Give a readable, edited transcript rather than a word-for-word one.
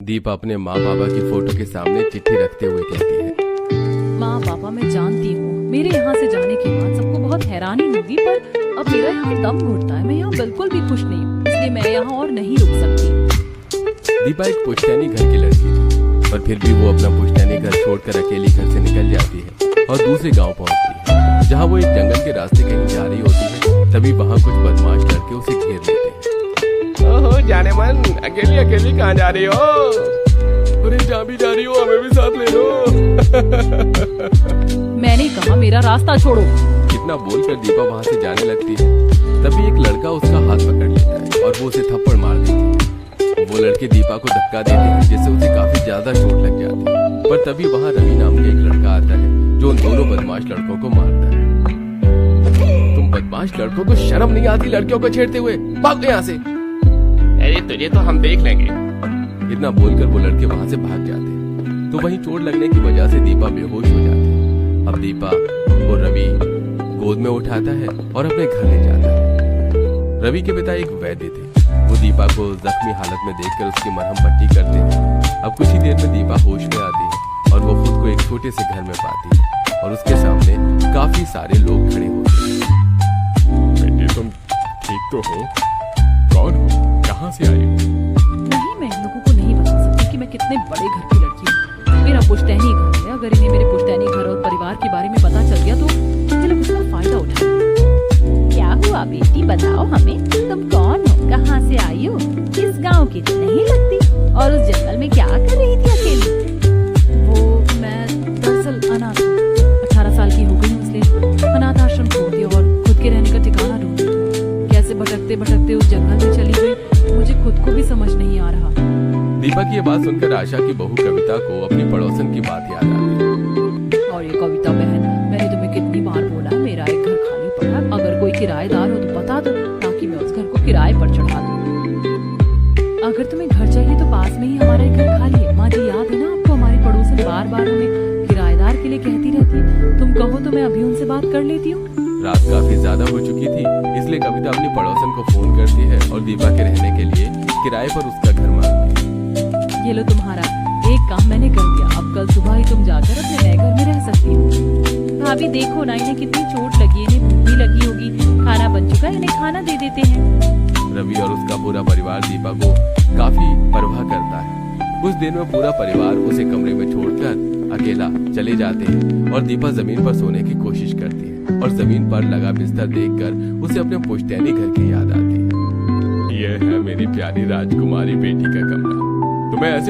दीपा अपने माँ बाबा की फोटो के सामने चिट्ठी रखते हुए कहती है, माँ बाबा मैं जानती हूँ मेरे यहाँ से जाने के बाद सबको बहुत हैरानी होगी, पर अब मेरा यहाँ दम घुटता है। मैं यहाँ बिल्कुल भी खुश नहीं हूँ, इसलिए मैं यहाँ और नहीं रुक सकती। दीपा एक पुश्तैनी घर की लड़की थी, पर फिर भी वो अपना पुश्तैनी घर छोड़कर अकेली घर से निकल जाती है और दूसरे गांव पहुंचती है। जहां वो एक जंगल के रास्ते कहीं जा रही होती है, तभी वहां कुछ बदमाश लड़के उसे घेर लेते हैं। ओहो जाने मन, अकेली अकेली कहाँ जा रही हो? अरे जहाँ भी जा रही हो हमें भी साथ ले लो। मैंने कहा मेरा रास्ता छोड़ो। इतना बोलकर दीपा वहां से जाने लगती है, तभी एक लड़का उसका हाथ पकड़ लेता है और वो उसे थप्पड़ मार देती है। वो लड़के दीपा को धक्का देते हैं, जिससे उसे काफी ज्यादा चोट लग जाती है। पर तभी वहाँ रवि नाम का एक लड़का आता है, जो उन दोनों बदमाश लड़कों को मारता है। तुम बदमाश लड़कों को शर्म नहीं आती लड़कियों को छेड़ते हुए? भागो यहाँ से। अरे तुझे तो हम देख लेंगे। इतना बोलकर वो लड़के वहां से भाग जाते हैं। तो वहीं चोट लगने की वजह से दीपा बेहोश हो जाती है। अब दीपा को रवि गोद में उठाता है और अपने घर ले जाता है। रवि के पिता एक वैद्य थे। वो दीपा को जख्मी हालत में देखकर उसकी मरहम पट्टी करते हैं। अब कुछ ही देर में दीपा होश में आती है और वो खुद को एक छोटे से घर में पाती है और उसके सामने काफी सारे लोग खड़े होते हैं। बेटी तुम ठीक तो हो? कौन हो? कहाँ से आई हो? नहीं, मैं इन लोगों को नहीं बता सकती कि मैं कितने बड़े घर की लड़की हूँ। मेरा पुश्तैनी घर है। अगर इन्हें मेरे पुश्तैनी घर और परिवार के बारे में पता चल गया तो ये लोग उसका फायदा उठाएंगे। क्या हुआ बेटी, बताओ हमें, तुम कौन हो, कहाँ से आई हो, किस गाँव की तो नहीं लगती, और उस जंगल में क्या कर रही थी अकेली? वो मैं दरअसल अनाथ हूँ। 18 साल की हो गई हूँ, इसलिए अनाथ आश्रम छोड़ दिया और खुद के रहने का ठिकाना ढूंढ। कैसे भटकते भटकते उस जंगल में चली गई, मुझे खुद को भी समझ नहीं आ रहा। दीपा की ये बात सुनकर आशा की बहू कविता को अपनी पड़ोसन की बात याद आती है। और ये कविता बहन, मैंने तुम्हें कितनी बार बोला है मेरा एक घर खाली पड़ा है, अगर कोई किराएदार हो तो बता दो, ताकि मैं उस घर को किराए पर चढ़ा दूं। अगर तुम्हें घर चाहिए तो पास में ही हमारा एक घर खाली है। माँ जी याद है ना आपको, हमारी पड़ोसन बार बार हमें किराएदार के लिए कहती रहती है। तुम कहो तो मैं अभी उनसे बात कर लेती हूँ। रात काफी ज्यादा हो चुकी थी, इसलिए कविता अपनी पड़ोसन को फोन करती है और दीपा के रहने के लिए किराए पर उसका घर मांगती है। ये लो तुम्हारा एक काम मैंने कर दिया। अब कल सुबह ही तुम जाकर अपने नए घर में रह सकती हो। भाभी देखो ना, इन्हें कितनी चोट लगी है, इन्हें भूख भी लगी होगी, खाना बन चुका है, इन्हें खाना दे देते हैं। रवि और उसका पूरा परिवार दीपा को काफी परवाह करता है। कुछ दिन में पूरा परिवार उसे कमरे में छोड़कर अकेला चले जाते हैं और दीपा जमीन पर सोने की कोशिश करती है और जमीन पर लगा बिस्तर देखकर उसे अपने पुश्तैनी घर की याद आती है। ये है मेरी प्यारी राजकुमारी बेटी का कमरा। तुम्हें ऐसे